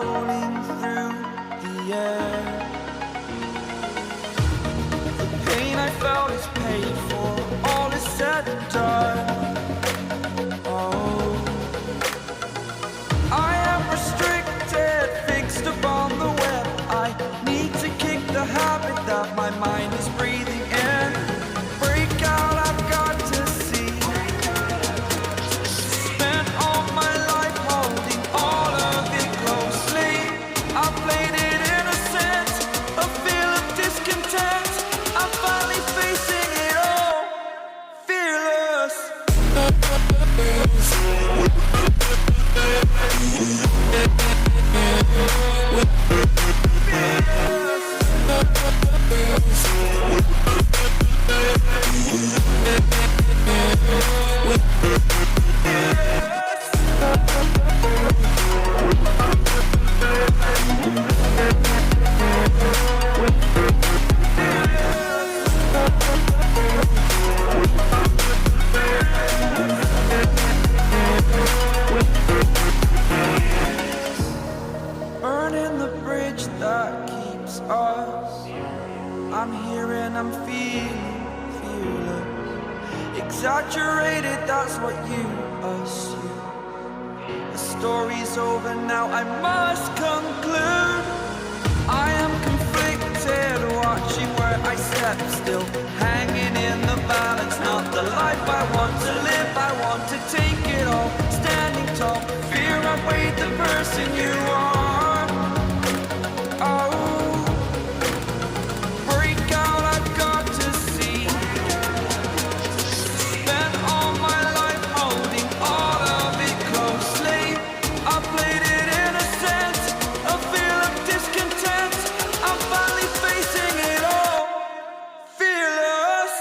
floating through the air. The pain I felt is paid for, all is said and done. Oh, I am restricted, fixed upon the web. I need to kick the habit that my mind is breathing in. Break out, I've got to see. Spent all my life holding all of it closely. I played it innocent, a feel of discontent. I'm finally facing it all, fearless. Burning the bridge that keeps us. I'm here and I'm feeling fearless. Exaggerated, that's what you assume. The story's over now, I must conclude. I am conflicted, watching where I step still, hanging in the balance. Not the life I want to live, I want to take it all. Standing tall, fear outweighed the person you are. Oh, break out, I've got to see. Spent all my life holding all of it closely. I played it innocent, a feel of discontent. I'm finally facing it all, fearless.